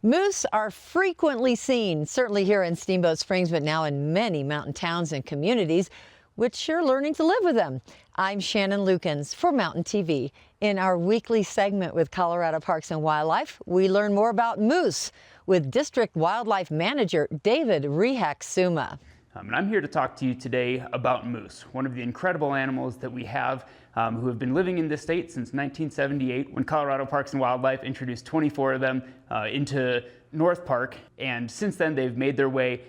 Moose are frequently seen, certainly here in Steamboat Springs, but now in many mountain towns and communities, which are learning to live with them. I'm Shannon Lukens for Mountain TV. In our weekly segment with Colorado Parks and Wildlife, we learn more about moose with District Wildlife Manager David Rehak-Suma. And I'm here to talk to you today about moose, one of the incredible animals that we have who have been living in this state since 1978 when Colorado Parks and Wildlife introduced 24 of them into North Park. And since then, they've made their way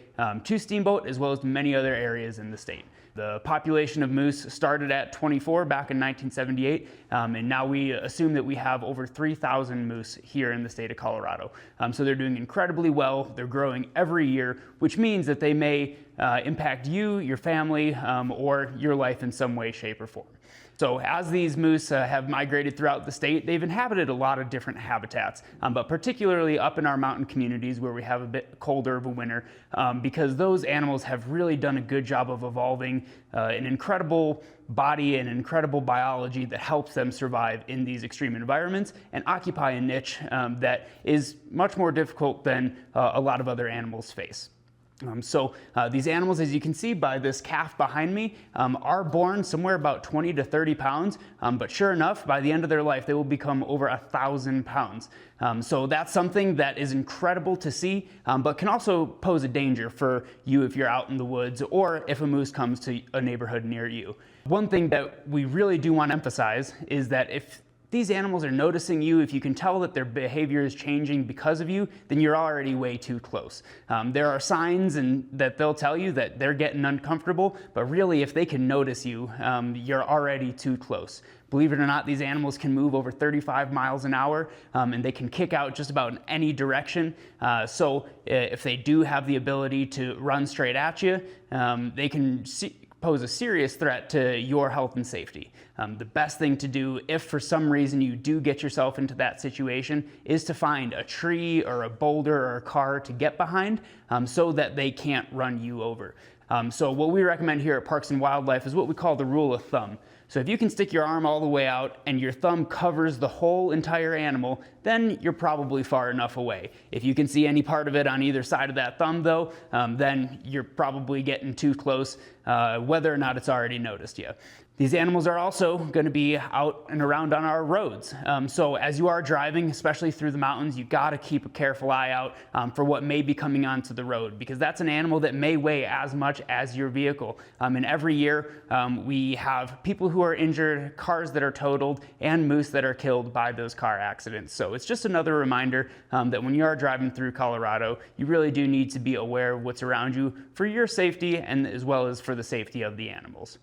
to Steamboat as well as many other areas in the state. The population of moose started at 24 back in 1978, and now we assume that we have over 3,000 moose here in the state of Colorado. So they're doing incredibly well. They're growing every year, which means that they may impact you, your family, or your life in some way, shape, or form. So as these moose have migrated throughout the state, they've inhabited a lot of different habitats, but particularly up in our mountain communities where we have a bit colder of a winter, because those animals have really done a good job of evolving an incredible body and incredible biology that helps them survive in these extreme environments and occupy a niche that is much more difficult than a lot of other animals face. These animals, as you can see by this calf behind me, are born somewhere about 20 to 30 pounds, but sure enough, by the end of their life, they will become over 1,000 pounds. So that's something that is incredible to see, but can also pose a danger for you if you're out in the woods or if a moose comes to a neighborhood near you. One thing that we really do want to emphasize is that if these animals are noticing you, if you can tell that their behavior is changing because of you, then you're already way too close. There are signs that they'll tell you that they're getting uncomfortable, but really if they can notice you, you're already too close. Believe it or not, these animals can move over 35 miles an hour, and they can kick out just about in any direction. So if they do have the ability to run straight at you, they can pose a serious threat to your health and safety. The best thing to do if for some reason you do get yourself into that situation is to find a tree or a boulder or a car to get behind so that they can't run you over. So what we recommend here at Parks and Wildlife is what we call the rule of thumb. So if you can stick your arm all the way out and your thumb covers the whole entire animal, then you're probably far enough away. If you can see any part of it on either side of that thumb though, then you're probably getting too close, whether or not it's already noticed you. These animals are also going to be out and around on our roads. So as you are driving, especially through the mountains, you got to keep a careful eye out for what may be coming onto the road, because that's an animal that may weigh as much as your vehicle. And every year we have people who are injured, cars that are totaled, and moose that are killed by those car accidents. So it's just another reminder that when you are driving through Colorado, you really do need to be aware of what's around you for your safety and as well as for the safety of the animals.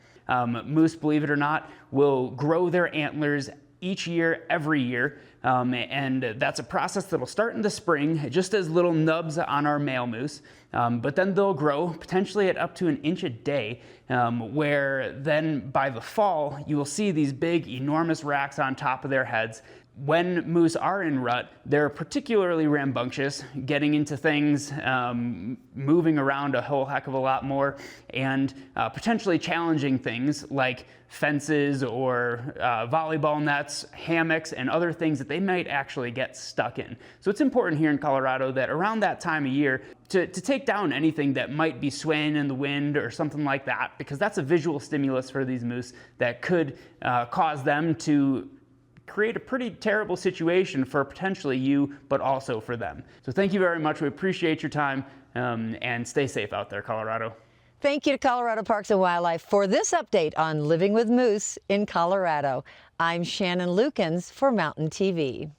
Moose, believe it or not, will grow their antlers each year, every year, and that's a process that'll start in the spring, just as little nubs on our male moose, but then they'll grow potentially at up to an inch a day, where then by the fall, you will see these big, enormous racks on top of their heads. When moose are in rut, they're particularly rambunctious, getting into things, moving around a whole heck of a lot more, and potentially challenging things like fences or volleyball nets, hammocks, and other things that they might actually get stuck in. So it's important here in Colorado that around that time of year to take down anything that might be swaying in the wind or something like that, because that's a visual stimulus for these moose that could cause them to create a pretty terrible situation for potentially you, but also for them. So thank you very much. We appreciate your time, and stay safe out there, Colorado. Thank you to Colorado Parks and Wildlife for this update on living with moose in Colorado. I'm Shannon Lukens for Mountain TV.